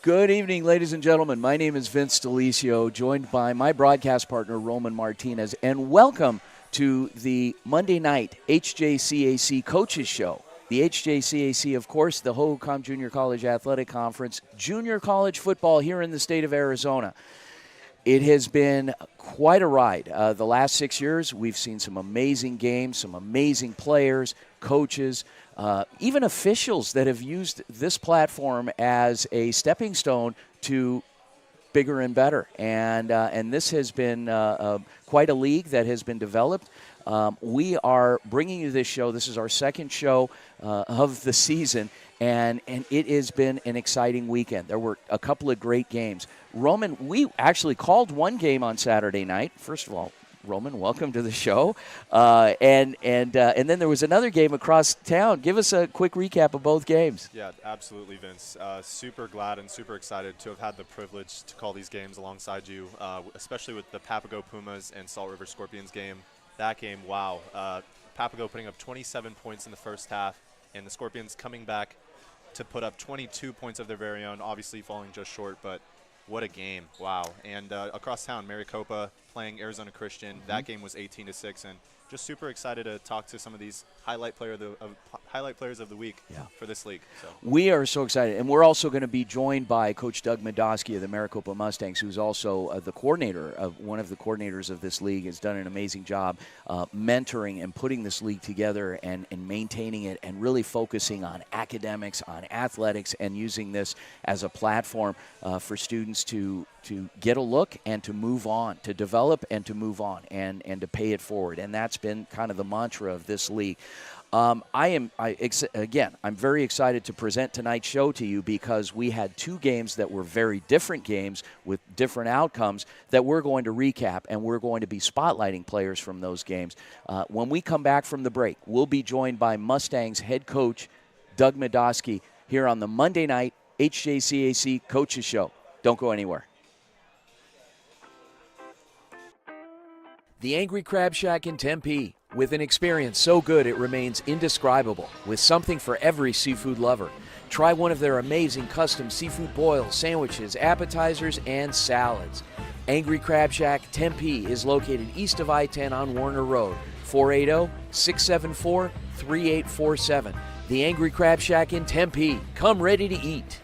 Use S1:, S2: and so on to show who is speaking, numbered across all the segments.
S1: Good evening, ladies and gentlemen. My name is Vince Delisio, joined by my broadcast partner, Roman Martinez, and welcome to the Monday night HJCAC Coaches Show. The HJCAC, of course, the Hohokam Junior College Athletic Conference, junior college football here in the state of Arizona. It has been quite a ride. The last 6 years, we've seen some amazing games, some amazing players, coaches, even officials that have used this platform as a stepping stone to bigger and better. And this has been quite a league that has been developed. We are bringing you this show. This is our second show of the season, and it has been an exciting weekend. There were a couple of great games. Roman, we actually called one game on Saturday night. First of all, Roman, welcome to the show. And then there was another game across town. Give us a quick recap of both games.
S2: Yeah, absolutely, Vince. Super glad and super excited to have had the privilege to call these games alongside you, especially with the Papago Pumas and Salt River Scorpions game. That game, wow. Papago putting up 27 points in the first half, and the Scorpions coming back to put up 22 points of their very own, obviously falling just short, but what a game. Wow. And across town, Maricopa playing Arizona Christian. That game was 18-6, and just super excited to talk to some of these highlight players of the week for this league. So.
S1: We are so excited, and we're also going to be joined by Coach Doug Medoski of the Maricopa Mustangs, who's also the coordinator of one of the coordinators of this league. Has done an amazing job mentoring and putting this league together and maintaining it, and really focusing on academics, on athletics, and using this as a platform for students to get a look and to move on, to develop and to move on, and to pay it forward. And that's been kind of the mantra of this league. I'm very excited to present tonight's show to you because we had two games that were very different games with different outcomes that we're going to recap, and we're going to be spotlighting players from those games. When we come back from the break, we'll be joined by Mustangs head coach Doug Medoski here on the Monday night HJCAC Coaches Show. Don't go anywhere. The Angry Crab Shack in Tempe, with an experience so good it remains indescribable, with something for every seafood lover. Try one of their amazing custom seafood boils, sandwiches, appetizers, and salads. Angry Crab Shack Tempe is located east of I-10 on Warner Road, 480-674-3847. The Angry Crab Shack in Tempe. Come ready to eat.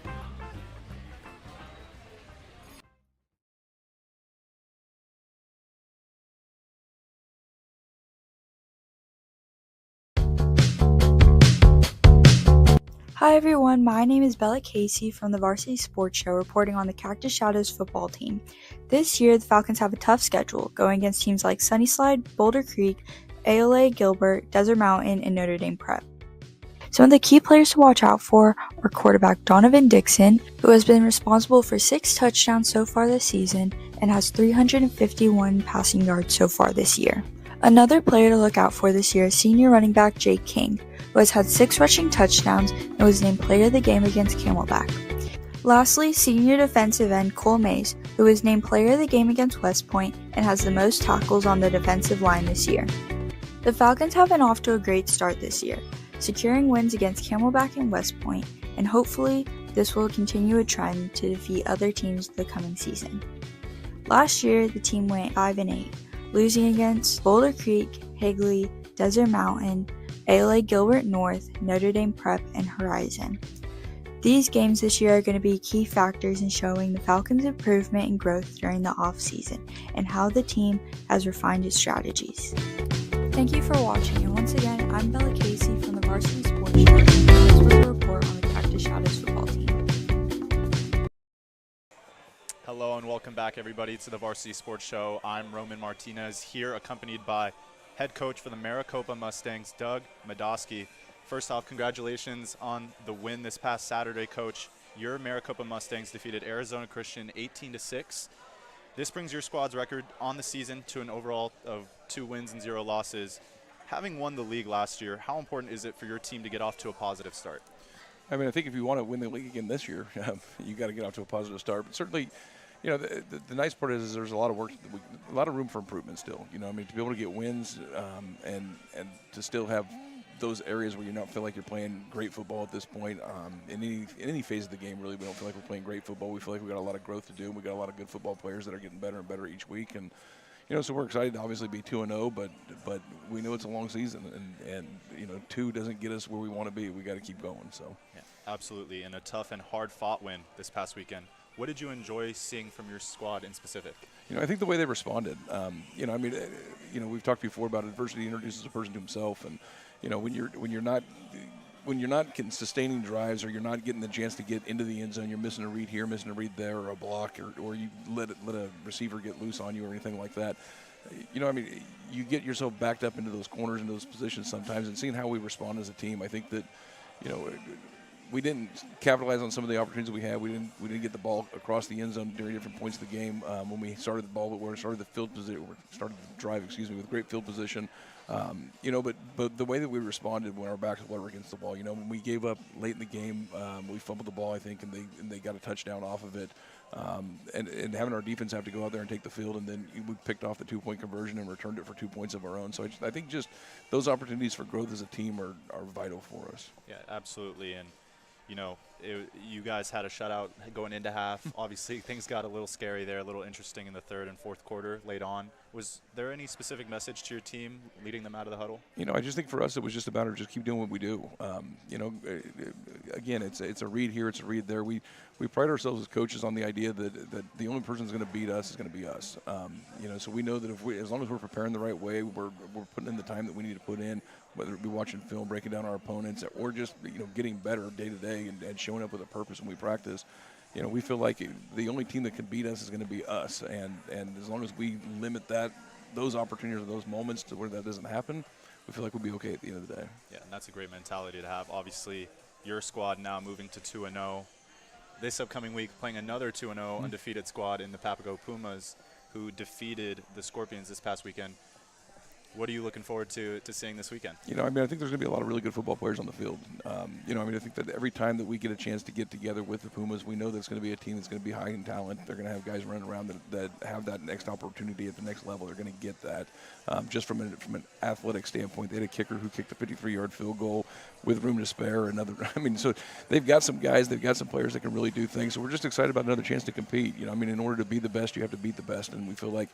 S3: Hi everyone, my name is Bella Casey from the Varsity Sports Show, reporting on the Cactus Shadows football team. This year, the Falcons have a tough schedule, going against teams like Sunnyside, Boulder Creek, ALA Gilbert, Desert Mountain, and Notre Dame Prep. Some of the key players to watch out for are quarterback Donovan Dixon, who has been responsible for 6 touchdowns so far this season and has 351 passing yards so far this year. Another player to look out for this year is senior running back Jake King, who has had 6 rushing touchdowns and was named Player of the Game against Camelback. Lastly, senior defensive end Cole Mays, who was named Player of the Game against West Point and has the most tackles on the defensive line this year. The Falcons have been off to a great start this year, securing wins against Camelback and West Point, and hopefully this will continue a trend to defeat other teams the coming season. Last year, the team went 5-8, losing against Boulder Creek, Higley, Desert Mountain, ALA Gilbert North, Notre Dame Prep, and Horizon. These games this year are going to be key factors in showing the Falcons' improvement and growth during the off-season and how the team has refined its strategies. Thank you for watching, and once again, I'm Bella Casey from the Varsity Sports Show, and this was a report on the Cactus Shadows football team.
S2: Hello and welcome back, everybody, to the Varsity Sports Show. I'm Roman Martinez, here accompanied by head coach for the Maricopa Mustangs, Doug Medoski. First off, congratulations on the win this past Saturday, Coach. Your Maricopa Mustangs defeated Arizona Christian 18-6. This brings your squad's record on the season to an overall of 2 wins and 0 losses. Having won the league last year, how important is it for your team to get off to a positive start?
S4: I mean, I think if you want to win the league again this year, you got to get off to a positive start. But certainly, you know, the nice part is there's a lot of work, a lot of room for improvement still. You know, I mean, to be able to get wins and to still have those areas where you don't feel like you're playing great football at this point. In any phase of the game, really, we don't feel like we're playing great football. We feel like we got a lot of growth to do, and we got a lot of good football players that are getting better and better each week. And so we're excited to obviously be 2-0, but we know it's a long season, and 2 doesn't get us where we want to be. We got to keep going. So.
S2: Yeah, absolutely, and a tough and hard-fought win this past weekend. What did you enjoy seeing from your squad in specific?
S4: I think the way they responded. We've talked before about adversity introduces a person to himself, and when you're not sustaining drives, or you're not getting the chance to get into the end zone, you're missing a read here, missing a read there, or a block, or you let a receiver get loose on you or anything like that. You get yourself backed up into those corners and those positions sometimes, and seeing how we respond as a team, I think that, we didn't capitalize on some of the opportunities we had. We didn't get the ball across the end zone during different points of the game. When we started the ball, but we started the drive, with great field position. But the way that we responded when our backs were against the ball, when we gave up late in the game, we fumbled the ball, I think, and they got a touchdown off of it. And having our defense have to go out there and take the field, and then we picked off the 2-point conversion and returned it for 2 points of our own. So I think just those opportunities for growth as a team are vital for us.
S2: Yeah, absolutely. And you guys had a shutout going into half. Obviously, things got a little scary there, a little interesting in the third and fourth quarter late on. Was there any specific message to your team leading them out of the huddle?
S4: I just think for us it was just a matter of just keep doing what we do. Again, it's a read here, it's a read there. We pride ourselves as coaches on the idea that the only person who's going to beat us is going to be us. So we know that as long as we're preparing the right way, we're putting in the time that we need to put in, whether it be watching film, breaking down our opponents, or just getting better day to day and showing up with a purpose when we practice. We feel like the only team that can beat us is going to be us, and as long as we limit those opportunities or those moments to where that doesn't happen, we feel like we'll be okay at the end of the day.
S2: Yeah, and that's a great mentality to have. Obviously, your squad now moving to 2-0. This upcoming week, playing another 2-0 undefeated squad in the Papago Pumas, who defeated the Scorpions this past weekend. What are you looking forward to seeing this weekend?
S4: I think there's going to be a lot of really good football players on the field. I think that every time that we get a chance to get together with the Pumas, we know that it's going to be a team that's going to be high in talent. They're going to have guys running around that have that next opportunity at the next level. They're going to get that. Just from an athletic standpoint, they had a kicker who kicked a 53-yard field goal with room to spare. So they've got some guys, they've got some players that can really do things. So we're just excited about another chance to compete. In order to be the best, you have to beat the best, and we feel like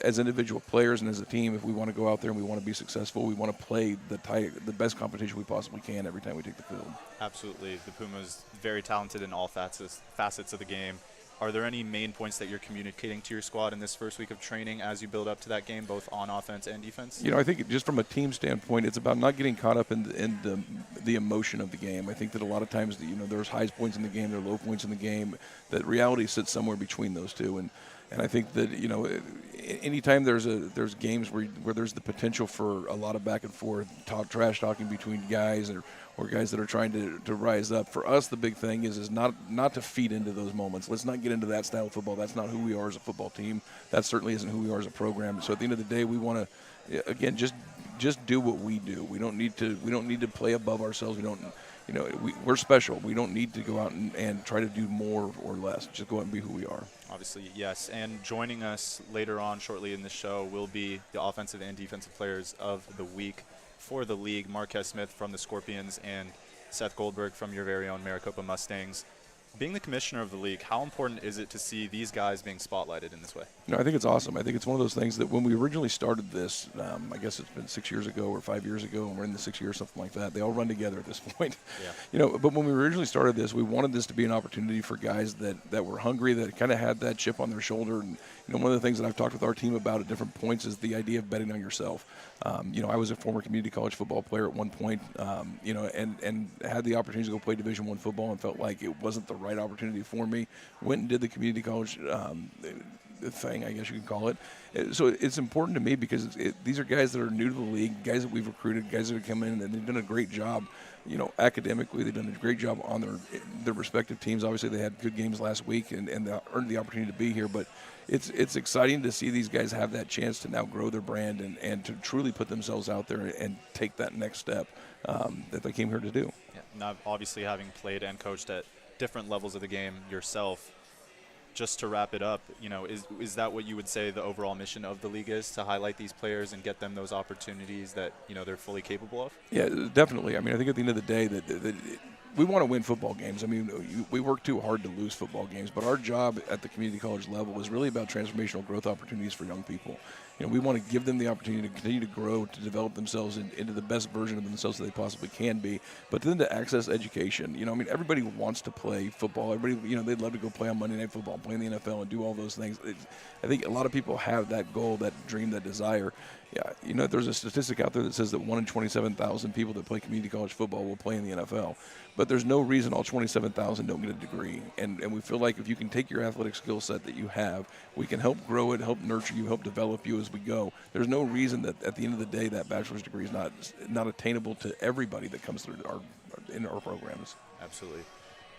S4: as individual players and as a team, if we want to go out there and we want to be successful, we want to play the best competition we possibly can every time we take the field.
S2: Absolutely. The Pumas, very talented in all facets of the game. Are there any main points that you're communicating to your squad in this first week of training as you build up to that game, both on offense and defense?
S4: I think just from a team standpoint, it's about not getting caught up in the emotion of the game. I think that a lot of times, there's high points in the game, there are low points in the game, that reality sits somewhere between those two. And I think that, anytime there's games where there's the potential for a lot of back and forth, trash talking between guys or guys that are trying to rise up, for us the big thing is not to feed into those moments. Let's not get into that style of football. That's not who we are as a football team. That certainly isn't who we are as a program. So at the end of the day, we want to, again, just do what we do. We don't need to play above ourselves. We're special. We don't need to go out and try to do more or less. Just go out and be who we are.
S2: Obviously, yes. And joining us later on shortly in the show will be the offensive and defensive players of the week for the league, Marquez Smith from the Scorpions and Seth Goldberg from your very own Maricopa Mustangs. Being the commissioner of the league, how important is it to see these guys being spotlighted in this way?
S4: I think it's awesome. I think it's one of those things that when we originally started this, I guess it's been 6 years ago or 5 years ago, and we're in the 6th year or something like that. They all run together at this point.
S2: Yeah.
S4: But when we originally started this, we wanted this to be an opportunity for guys that were hungry, that kind of had that chip on their shoulder. And one of the things that I've talked with our team about at different points is the idea of betting on yourself. I was a former community college football player at one point, and had the opportunity to go play Division I football and felt like it wasn't the right opportunity for me. Went and did the community college thing, I guess you could call it. So it's important to me because these are guys that are new to the league, guys that we've recruited, guys that have come in, and they've done a great job. Academically, they've done a great job on their respective teams. Obviously, they had good games last week and they earned the opportunity to be here. But it's exciting to see these guys have that chance to now grow their brand and to truly put themselves out there and take that next step that they came here to do.
S2: Yeah. Now, obviously, having played and coached at different levels of the game yourself, just to wrap it up, is that what you would say the overall mission of the league is, to highlight these players and get them those opportunities that, they're fully capable of?
S4: Yeah, definitely. I mean, I think at the end of the day that we want to win football games. I mean, we work too hard to lose football games, but our job at the community college level is really about transformational growth opportunities for young people. We want to give them the opportunity to continue to grow, to develop themselves into the best version of themselves that they possibly can be, but then to access education. I mean, everybody wants to play football. Everybody, they'd love to go play on Monday Night Football, play in the NFL, and do all those things. I think a lot of people have that goal, that dream, that desire. Yeah, there's a statistic out there that says that 1 in 27,000 people that play community college football will play in the NFL. But there's no reason all 27,000 don't get a degree. And we feel like if you can take your athletic skill set that you have, we can help grow it, help nurture you, help develop you as we go. There's no reason that at the end of the day that bachelor's degree is not attainable to everybody that comes through in our programs.
S2: Absolutely.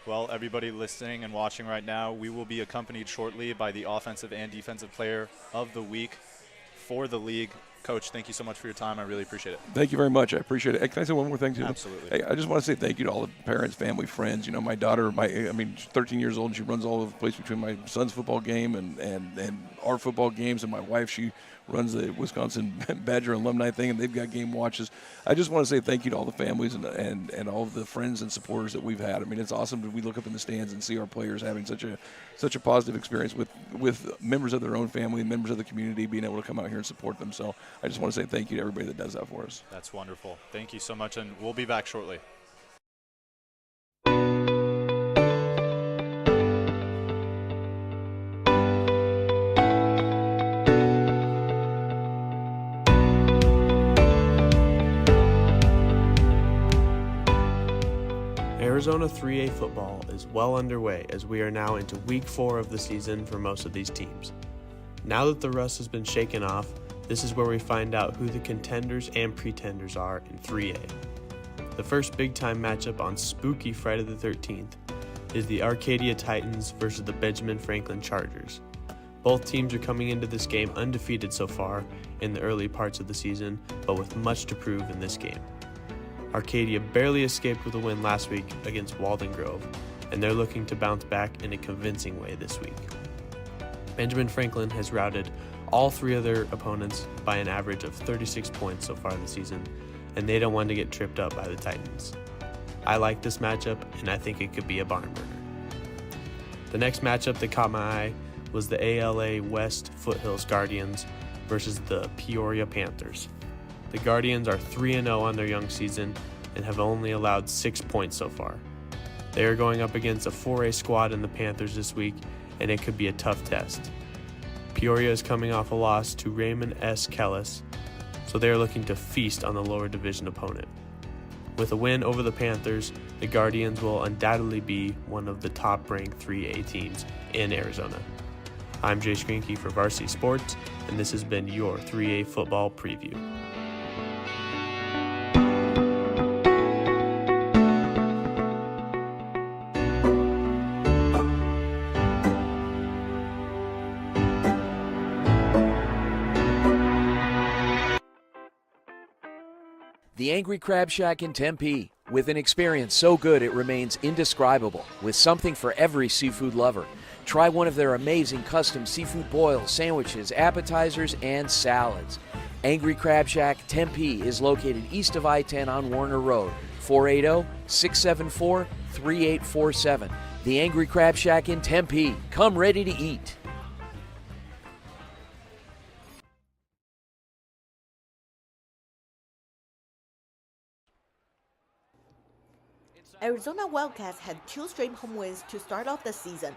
S2: Well, everybody listening and watching right now, we will be accompanied shortly by the offensive and defensive player of the week for the league. Coach, thank you so much for your time. I really appreciate it.
S4: Thank you very much. I appreciate it. Hey, can I say one more thing, too?
S2: Absolutely.
S4: Hey, I just want to say thank you to all the parents, family, friends. My daughter, she's 13 years old, and she runs all over the place between my son's football game and our football games, and my wife, she runs the Wisconsin Badger alumni thing, and they've got game watches. I just want to say thank you to all the families and all of the friends and supporters that we've had. I mean, it's awesome that we look up in the stands and see our players having such a positive experience with members of their own family, members of the community, being able to come out here and support them. So I just want to say thank you to everybody that does that for us.
S2: That's wonderful. Thank you so much, and we'll be back shortly.
S5: Arizona 3A football is well underway as we are now into week 4 of the season for most of these teams. Now that the rust has been shaken off, this is where we find out who the contenders and pretenders are in 3A. The first big-time matchup on spooky Friday the 13th is the Arcadia Titans versus the Benjamin Franklin Chargers. Both teams are coming into this game undefeated so far in the early parts of the season, but with much to prove in this game. Arcadia barely escaped with a win last week against Walden Grove, and they're looking to bounce back in a convincing way this week. Benjamin Franklin has routed all 3 of their opponents by an average of 36 points so far this season, and they don't want to get tripped up by the Titans. I like this matchup, and I think it could be a barn burner. The next matchup that caught my eye was the ALA West Foothills Guardians versus the Peoria Panthers. The Guardians are 3-0 on their young season and have only allowed 6 points so far. They are going up against a 4A squad in the Panthers this week, and it could be a tough test. Peoria is coming off a loss to Raymond S. Kellis, so they are looking to feast on the lower division opponent. With a win over the Panthers, the Guardians will undoubtedly be one of the top-ranked 3A teams in Arizona. I'm Jay Skrinke for Varsity Sports, and this has been your 3A football preview.
S1: The Angry Crab Shack in Tempe, with an experience so good it remains indescribable, with something for every seafood lover. Try one of their amazing custom seafood boils, sandwiches, appetizers, and salads. Angry Crab Shack Tempe is located east of I-10 on Warner Road, 480-674-3847. The Angry Crab Shack in Tempe. Come ready to eat.
S6: Arizona Wildcats had 2 straight home wins to start off the season.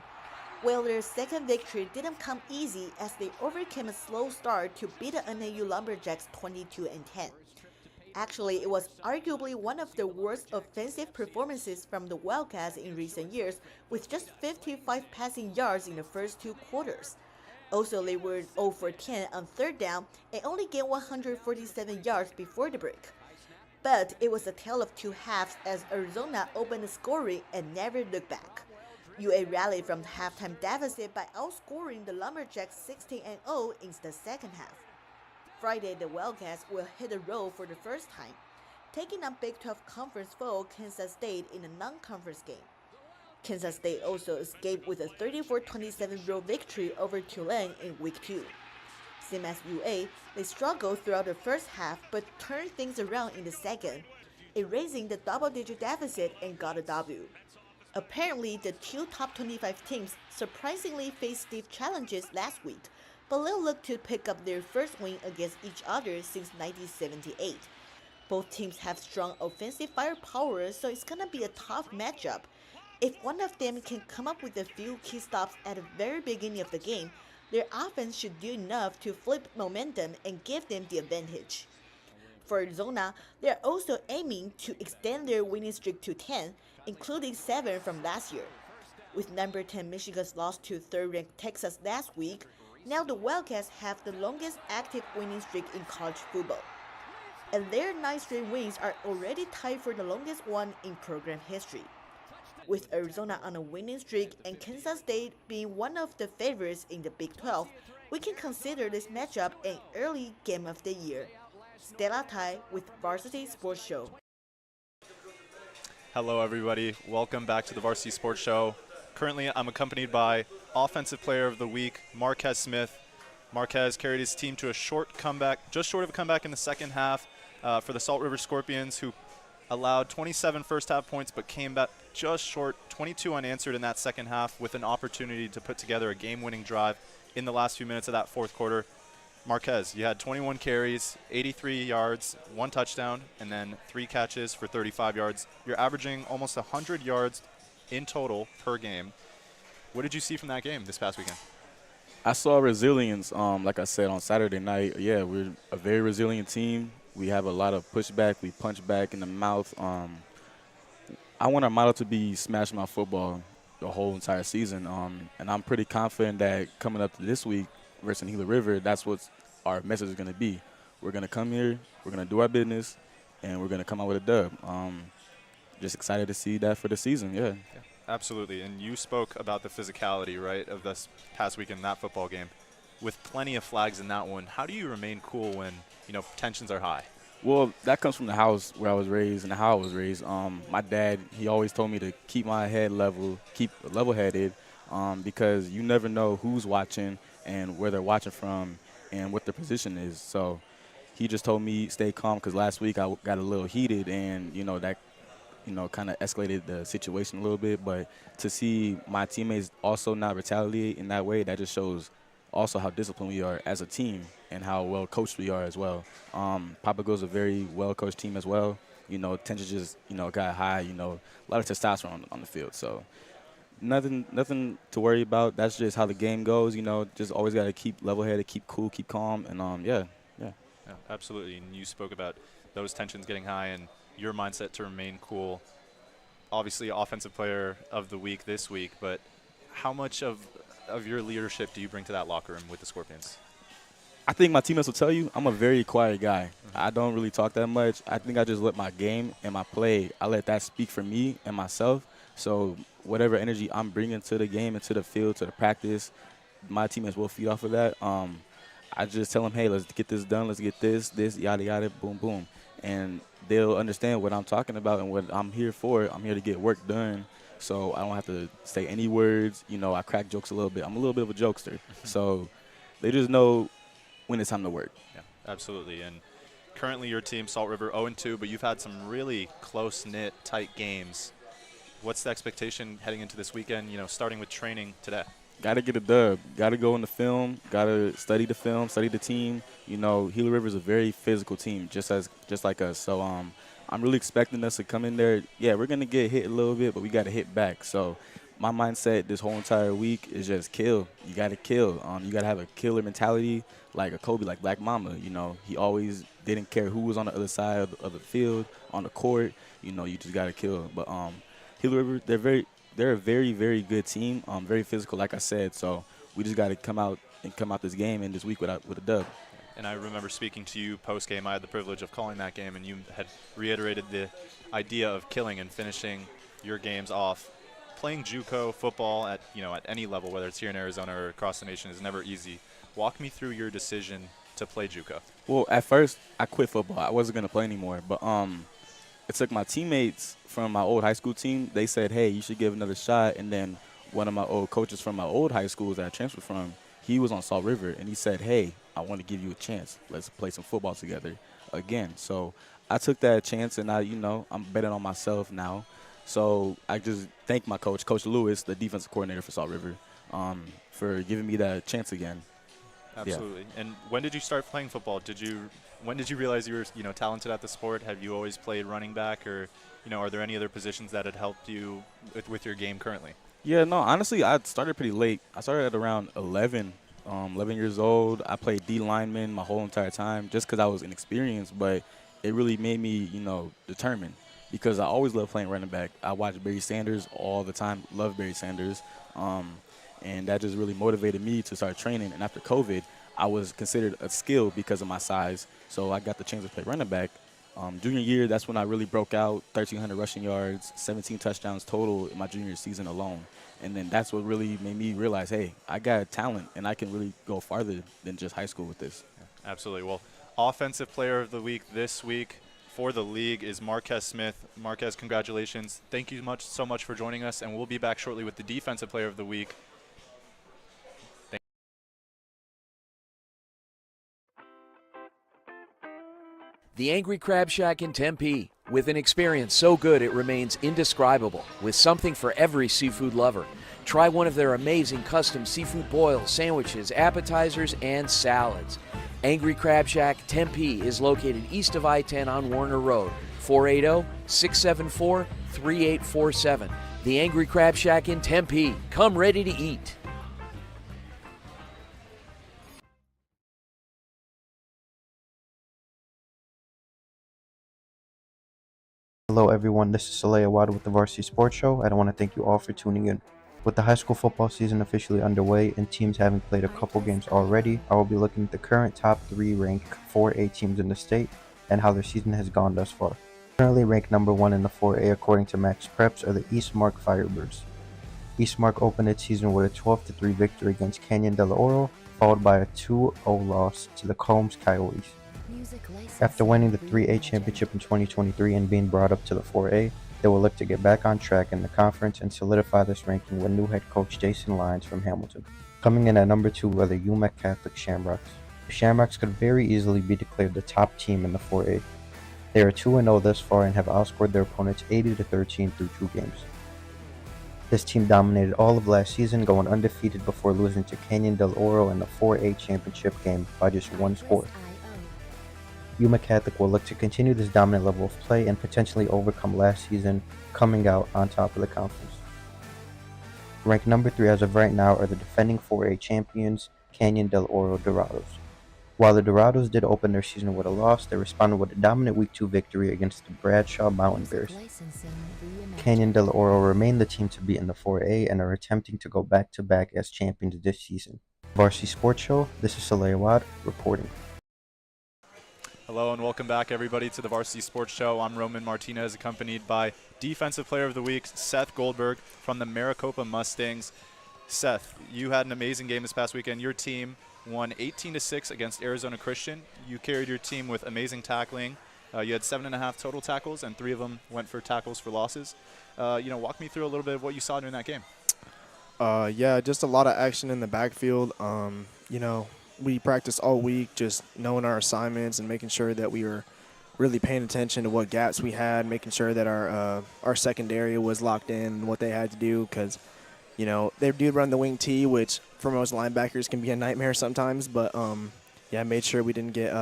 S6: While their second victory didn't come easy as they overcame a slow start to beat the NAU Lumberjacks 22-10. Actually, it was arguably one of the worst offensive performances from the Wildcats in recent years, with just 55 passing yards in the first 2 quarters. Also, they were 0 for 10 on third down and only gained 147 yards before the break. But it was a tale of 2 halves as Arizona opened the scoring and never looked back. UA rallied from the halftime deficit by outscoring the Lumberjacks 16-0 in the second half. Friday, the Wildcats will hit the road for the first time, taking on Big 12 conference foe Kansas State in a non-conference game. Kansas State also escaped with a 34-27 road victory over Tulane in Week 2. Same as UA, they struggled throughout the first half but turned things around in the second, erasing the double-digit deficit and got a W. Apparently, the two top 25 teams surprisingly faced stiff challenges last week, but they'll look to pick up their first win against each other since 1978. Both teams have strong offensive firepower, so it's gonna be a tough matchup. If one of them can come up with a few key stops at the very beginning of the game, their offense should do enough to flip momentum and give them the advantage. For Arizona, they are also aiming to extend their winning streak to 10, including 7 from last year. With number 10 Michigan's loss to third-ranked Texas last week, now the Wildcats have the longest active winning streak in college football. And their 9 straight wins are already tied for the longest one in program history. With Arizona on a winning streak and Kansas State being one of the favorites in the Big 12, we can consider this matchup an early game of the year. Stella Tai with Varsity Sports Show.
S2: Hello, everybody. Welcome back to the Varsity Sports Show. Currently, I'm accompanied by Offensive Player of the Week, Marquez Smith. Marquez carried his team to a short comeback, just short of a comeback in the second half for the Salt River Scorpions, who allowed 27 first-half points but came back just short, 22 unanswered in that second half, with an opportunity to put together a game-winning drive in the last few minutes of that fourth quarter. Marquez, you had 21 carries, 83 yards, 1 touchdown, and then 3 catches for 35 yards. You're averaging almost 100 yards in total per game. What did you see from that game this past weekend?
S7: I saw resilience, like I said, on Saturday night. Yeah, we're a very resilient team. We have a lot of pushback. We punch back in the mouth. I want our motto to be smash my football the whole entire season. And I'm pretty confident that coming up to this week versus Gila River, that's what our message is going to be. We're going to come here, we're going to do our business, and we're going to come out with a dub. Just excited to see that for the season, yeah.
S2: Absolutely, and you spoke about the physicality, right, of this past weekend, that football game. With plenty of flags in that one, how do you remain cool when, tensions are high?
S7: Well, that comes from the house where I was raised and how I was raised. My dad, he always told me to keep my head level, keep level-headed, because you never know who's watching and where they're watching from and what their position is. So he just told me stay calm, because last week I got a little heated, and, that kind of escalated the situation a little bit. But to see my teammates also not retaliate in that way, that just shows also how disciplined we are as a team and how well coached we are as well. Papago's a very well coached team as well. Tension just got high. A lot of testosterone on the field. So nothing to worry about. That's just how the game goes. Just always got to keep level headed, keep cool, keep calm, and yeah,
S2: absolutely. And you spoke about those tensions getting high and your mindset to remain cool. Obviously, Offensive Player of the Week this week, but how much of your leadership do you bring to that locker room with the Scorpions?
S7: I think my teammates will tell you I'm a very quiet guy. I don't really talk that much. I think I just let my game and my play, I let that speak for me and myself. So whatever energy I'm bringing to the game and to the field, to the practice, my teammates will feed off of that. I just tell them, hey, let's get this done. Let's get this, yada, yada, boom, boom. And they'll understand what I'm talking about and what I'm here for. I'm here to get work done, so I don't have to say any words. I crack jokes a little bit. I'm a little bit of a jokester. So they just know when it's time to work.
S2: Yeah, absolutely. And currently your team, Salt River, 0-2, but you've had some really close-knit, tight games. What's the expectation heading into this weekend, starting with training today?
S7: Got to get a dub. Got to go in the film. Got to study the film, study the team. Gila River is a very physical team, just like us. So I'm really expecting us to come in there. Yeah, we're going to get hit a little bit, but we got to hit back. So my mindset this whole entire week is just kill. You got to kill. You got to have a killer mentality like a Kobe, like Black Mama. He always didn't care who was on the other side of the field, on the court. You just got to kill. But Gila River, they're a very, very good team, very physical, like I said. So we just got to come out this game and this week with a dub.
S2: And I remember speaking to you post-game. I had the privilege of calling that game, and you had reiterated the idea of killing and finishing your games off. Playing JUCO football at any level, whether it's here in Arizona or across the nation, is never easy. Walk me through your decision to play JUCO.
S7: Well, at first I quit football. I wasn't gonna play anymore, but it took my teammates from my old high school team. They said, hey, you should give another shot. And then one of my old coaches from my old high schools that I transferred from, he was on Salt River, and he said, hey, I want to give you a chance. Let's play some football together again. So I took that chance, and I'm betting on myself now. So I just thank my coach, Coach Lewis, the defensive coordinator for Salt River, for giving me that chance again.
S2: Absolutely. Yeah. And when did you start playing football? When did you realize you were talented at the sport? Have you always played running back, or are there any other positions that had helped you with your game currently?
S7: Yeah, no, honestly, I started pretty late. I started at around 11 years old. I played D lineman my whole entire time just because I was inexperienced, but it really made me, determined because I always loved playing running back. I watched Barry Sanders all the time, loved Barry Sanders, and that just really motivated me to start training. And after COVID, I was considered a skill because of my size, so I got the chance to play running back. Junior year, that's when I really broke out, 1,300 rushing yards, 17 touchdowns total in my junior season alone. And then that's what really made me realize, hey, I got talent, and I can really go farther than just high school with this.
S2: Yeah, absolutely. Well, Offensive Player of the Week this week for the league is Marquez Smith. Marquez, congratulations. Thank you so much for joining us, and we'll be back shortly with the Defensive Player of the Week.
S1: The Angry Crab Shack in Tempe, with an experience so good it remains indescribable, with something for every seafood lover. Try one of their amazing custom seafood boils, sandwiches, appetizers, and salads. Angry Crab Shack Tempe is located east of I-10 on Warner Road, 480-674-3847. The Angry Crab Shack in Tempe. Come ready to eat.
S8: Hello everyone, this is Saleh Awad with the Varsity Sports Show, and I want to thank you all for tuning in. With the high school football season officially underway and teams having played a couple games already, I will be looking at the current top 3 ranked 4A teams in the state and how their season has gone thus far. Currently ranked number 1 in the 4A according to Max Preps are the Eastmark Firebirds. Eastmark opened its season with a 12-3 victory against Canyon del Oro, followed by a 2-0 loss to the Combs Coyotes. After winning the 3A championship in 2023 and being brought up to the 4A, they will look to get back on track in the conference and solidify this ranking with new head coach Jason Lyons from Hamilton. Coming in at number 2 are the Hjcac Catholic Shamrocks. The Shamrocks could very easily be declared the top team in the 4A. They are 2-0 thus far and have outscored their opponents 80-13 through 2 games. This team dominated all of last season, going undefeated before losing to Canyon del Oro in the 4A championship game by just 1 score. Hjcac Catholic will look to continue this dominant level of play and potentially overcome last season, coming out on top of the conference. Ranked number 3 as of right now are the defending 4A champions, Canyon del Oro Dorados. While the Dorados did open their season with a loss, they responded with a dominant Week 2 victory against the Bradshaw Mountain Bears. Canyon del Oro remain the team to beat in the 4A and are attempting to go back-to-back as champions this season. Varsity Sports Show, this is Saleh Awad reporting.
S2: Hello and welcome back, everybody, to the Varsity Sports Show. I'm Roman Martinez, accompanied by Defensive Player of the Week, Seth Goldberg from the Maricopa Mustangs. Seth, you had an amazing game this past weekend. Your team won 18-6 against Arizona Christian. You carried your team with amazing tackling. You had 7.5 total tackles, and 3 of them went for tackles for losses. Walk me through a little bit of what you saw during that game.
S9: Yeah, just a lot of action in the backfield. We practiced all week just knowing our assignments and making sure that we were really paying attention to what gaps we had, making sure that our secondary was locked in and what they had to do because, they do run the wing T, which for most linebackers can be a nightmare sometimes. But, I made sure we didn't get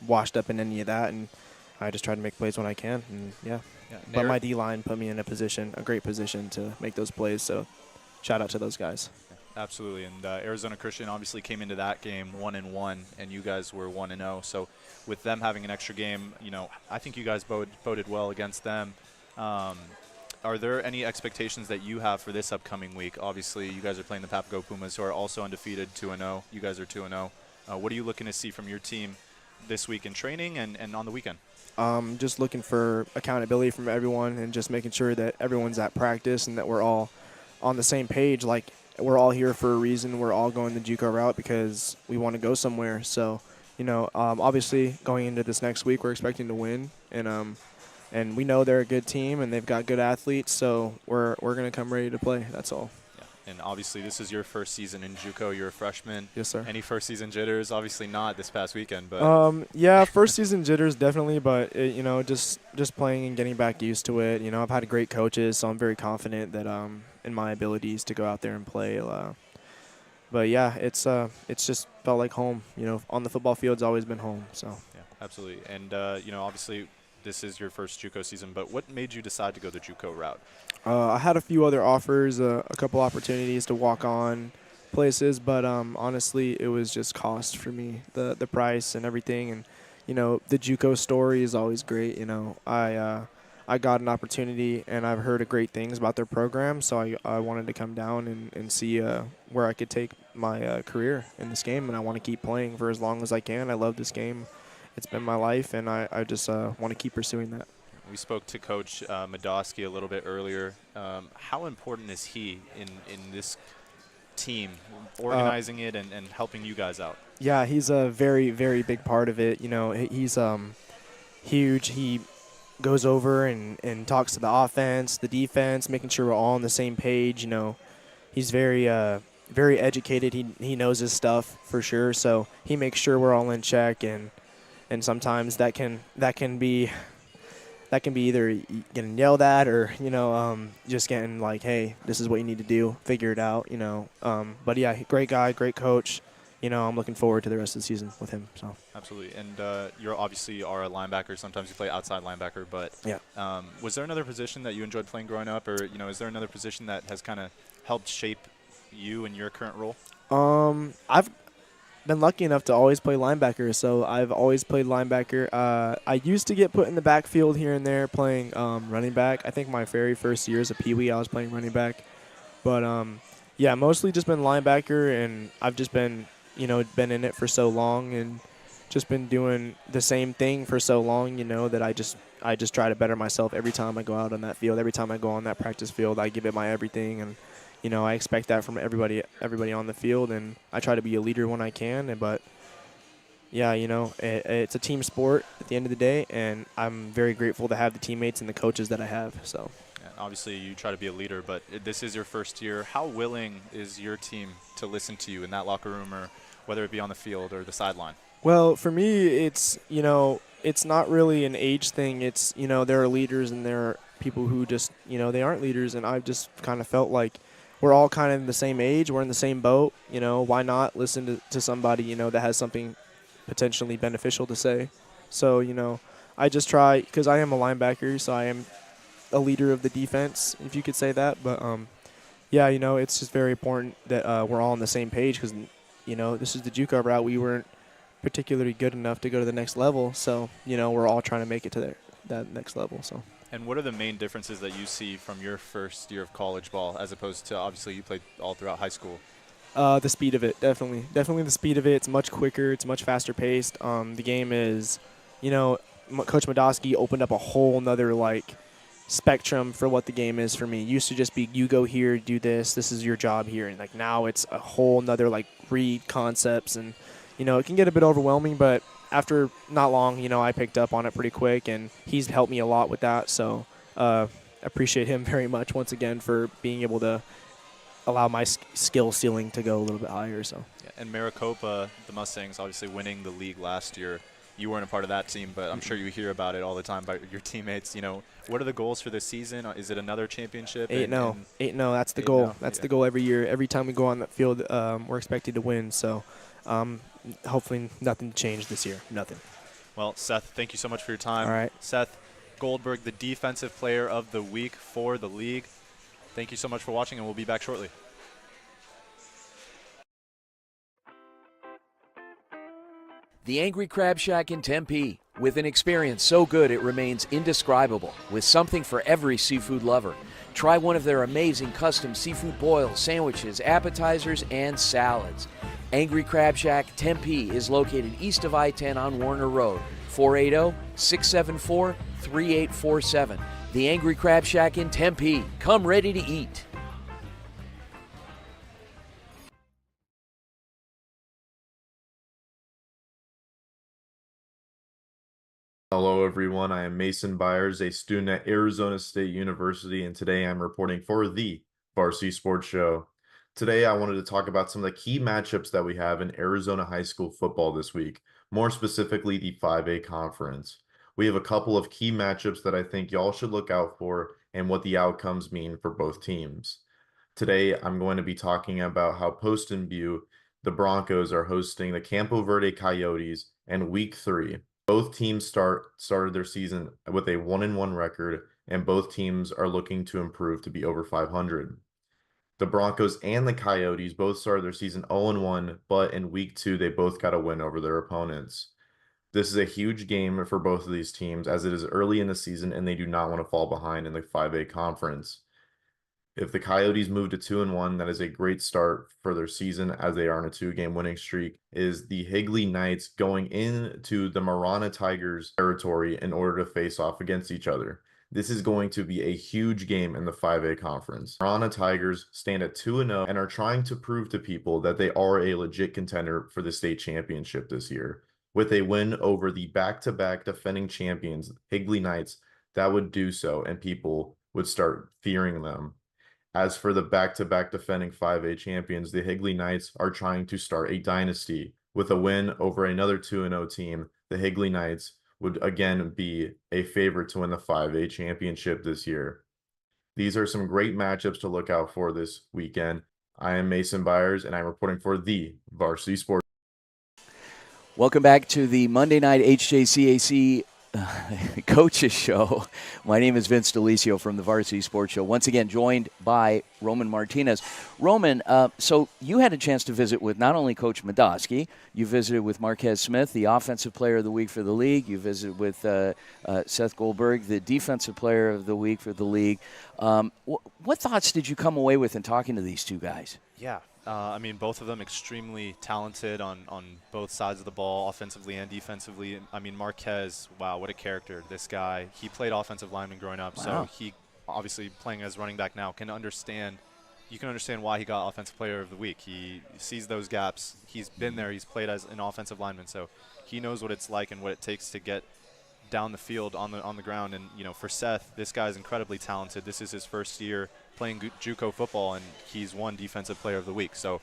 S9: washed up in any of that, and I just try to make plays when I can. And, but my D-line put me in a great position to make those plays, so shout out to those guys.
S2: Absolutely, and Arizona Christian obviously came into that game 1-1, and you guys were 1-0. So, with them having an extra game, I think you guys boded well against them. Are there any expectations that you have for this upcoming week? Obviously, you guys are playing the Papago Pumas, who are also undefeated, 2-0. You guys are 2-0. What are you looking to see from your team this week in training and on the weekend?
S9: Just looking for accountability from everyone and just making sure that everyone's at practice and that we're all on the same page. Like, we're all here for a reason. We're all going the JUCO route because we want to go somewhere. So, obviously going into this next week, we're expecting to win. And, and we know they're a good team and they've got good athletes, so we're going to come ready to play. That's all.
S2: And obviously, this is your first season in JUCO. You're a freshman.
S9: Yes, sir.
S2: Any first season jitters? Obviously not this past weekend, but
S9: yeah, first season jitters definitely, but just playing and getting back used to it. I've had great coaches, so I'm very confident that in my abilities to go out there and play. But yeah, it's just felt like home. On the football field's always been home. So
S2: yeah, absolutely. And obviously, this is your first JUCO season. But what made you decide to go the JUCO route?
S9: I had a few other offers, a couple opportunities to walk on places, but honestly, it was just cost for me, the price and everything. And the JUCO story is always great. I got an opportunity, and I've heard great things about their program, so I wanted to come down and see where I could take my career in this game, and I want to keep playing for as long as I can. I love this game. It's been my life, and I just want to keep pursuing that.
S2: We spoke to Coach Madosky a little bit earlier. How important is he in this team, organizing it and helping you guys out?
S9: Yeah, he's a very, very big part of it. He's huge. He goes over and talks to the offense, the defense, making sure we're all on the same page. He's very very educated. He knows his stuff for sure. So he makes sure we're all in check, and sometimes that can be either getting yelled at or just getting like, hey, this is what you need to do, figure it out. But yeah, great guy, great coach. I'm looking forward to the rest of the season with him. So
S2: absolutely. And you're obviously are a linebacker. Sometimes you play outside linebacker, but
S9: yeah.
S2: Was there another position that you enjoyed playing growing up, or is there another position that has kind of helped shape you in your current role?
S9: I've been lucky enough to always play linebacker, so I've always played linebacker. I used to get put in the backfield here and there playing running back. I think my very first year as a peewee, I was playing running back. But yeah, mostly just been linebacker, and I've just been been in it for so long and just been doing the same thing for so long, that I just try to better myself every time I go out on that field. Every time I go on that practice field, I give it my everything, and I expect that from everybody on the field, and I try to be a leader when I can. But yeah, it's a team sport at the end of the day, and I'm very grateful to have the teammates and the coaches that I have. So
S2: obviously you try to be a leader, but this is your first year. How willing is your team to listen to you in that locker room, or whether it be on the field or the sideline?
S9: Well, for me, it's it's not really an age thing. It's there are leaders and there are people who just they aren't leaders, and I've just kind of felt like we're all kind of in the same age. We're in the same boat. Why not listen to somebody that has something potentially beneficial to say? So I just try, because I am a linebacker, so I am a leader of the defense, if you could say that. But yeah, it's just very important that we're all on the same page, because this is the JUCO route. We weren't particularly good enough to go to the next level, so we're all trying to make it to that next level. So.
S2: And what are the main differences that you see from your first year of college ball, as opposed to, obviously, you played all throughout high school?
S9: The speed of it, definitely the speed of it. It's much quicker. It's much faster paced. The game is, Coach Madosky opened up a whole nother spectrum for what the game is for me. It used to just be, you go here, do this. This is your job here. And now it's a whole nother read concepts, and it can get a bit overwhelming, but after not long, I picked up on it pretty quick, and he's helped me a lot with that. So appreciate him very much once again for being able to allow my skill ceiling to go a little bit higher. So.
S2: Yeah, and Maricopa, the Mustangs, obviously winning the league last year. You weren't a part of that team, but I'm sure you hear about it all the time by your teammates. What are the goals for this season? Is it another championship?
S9: 8-0. 8-0. That's the goal. That's the goal every year. Every time we go on that field, we're expected to win. So. Hopefully nothing changed this year. Nothing.
S2: Well, Seth, thank you so much for your time.
S9: All right.
S2: Seth Goldberg, the Defensive Player of the Week for the league. Thank you so much for watching, and we'll be back shortly.
S1: The Angry Crab Shack in Tempe, with an experience so good it remains indescribable, with something for every seafood lover. Try one of their amazing custom seafood boils, sandwiches, appetizers, and salads. Angry Crab Shack Tempe is located east of I-10 on Warner Road, 480-674-3847. The Angry Crab Shack in Tempe. Come ready to eat.
S10: Hello everyone. I am Mason Byers, a student at Arizona State University, and today I'm reporting for the Varsity Sports Show. Today, I wanted to talk about some of the key matchups that we have in Arizona high school football this week, more specifically the 5A conference. We have a couple of key matchups that I think y'all should look out for and what the outcomes mean for both teams. Today, I'm going to be talking about how Poston View, the Broncos, are hosting the Campo Verde Coyotes in Week 3. Both teams started their season with a 1-1 record, and both teams are looking to improve to be over 500. The Broncos and the Coyotes both started their season 0-1, but in Week 2, they both got a win over their opponents. This is a huge game for both of these teams as it is early in the season and they do not want to fall behind in the 5A conference. If the Coyotes move to 2-1, that is a great start for their season as they are on a 2-game winning streak. Is the Higley Knights going into the Marana Tigers territory in order to face off against each other? This is going to be a huge game in the 5A conference. Marana Tigers stand at 2-0 and are trying to prove to people that they are a legit contender for the state championship this year. With a win over the back-to-back defending champions, Higley Knights, that would do so and people would start fearing them. As for the back-to-back defending 5A champions, the Higley Knights are trying to start a dynasty. With a win over another 2-0 team, the Higley Knights would again be a favorite to win the 5A championship this year. These are some great matchups to look out for this weekend. I am Mason Byers, and I'm reporting for the Varsity Sports.
S1: Welcome back to the Monday night HJCAC Coaches Show. My name is Vince DeLisio from the Varsity Sports Show. Once again, joined by Roman Martinez. Roman, so you had a chance to visit with not only Coach Madosky, you visited with Marquez Smith, the Offensive Player of the Week for the league. You visited with Seth Goldberg, the Defensive Player of the Week for the league. What thoughts did you come away with in talking to these two guys?
S2: Yeah. I mean, both of them extremely talented on both sides of the ball, offensively and defensively. I mean, Marquez, wow, what a character. This guy, he played offensive lineman growing up, so he obviously playing as running back now can understand. You can understand why he got Offensive Player of the Week. He sees those gaps. He's been there. He's played as an offensive lineman, so he knows what it's like and what it takes to get down the field on the ground. And, you know, for Seth, this guy's incredibly talented. This is his first year playing JUCO football, and he's won Defensive Player of the Week. So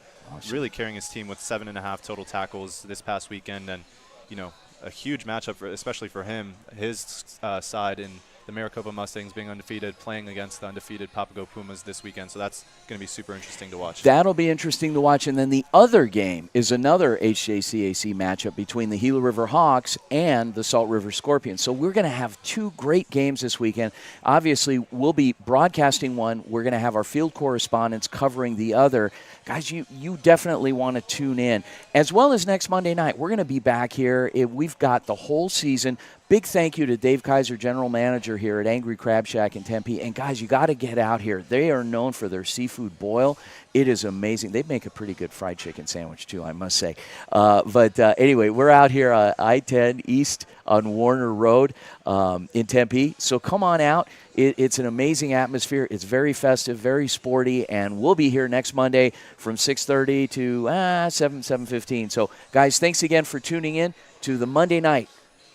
S2: really carrying his team with 7.5 total tackles this past weekend, and, you know, a huge matchup, especially for him, his side in the Maricopa Mustangs being undefeated, playing against the undefeated Papago Pumas this weekend. So that's going to be super interesting to watch.
S1: That'll be interesting to watch. And then the other game is another HJCAC matchup between the Gila River Hawks and the Salt River Scorpions. So we're going to have two great games this weekend. Obviously, we'll be broadcasting one. We're going to have our field correspondents covering the other. Guys, you definitely want to tune in. As well as next Monday night, we're going to be back here. We've got the whole season. Big thank you to Dave Kaiser, General Manager here at Angry Crab Shack in Tempe. And, guys, you got to get out here. They are known for their seafood boil. It is amazing. They make a pretty good fried chicken sandwich, too, I must say. But anyway, we're out here I-10 East on Warner Road in Tempe. So come on out. It's an amazing atmosphere. It's very festive, very sporty, and we'll be here next Monday from 6:30 to 7:15. So, guys, thanks again for tuning in to the Monday night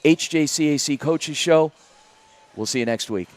S1: HJCAC Coaches Show. We'll see you next week.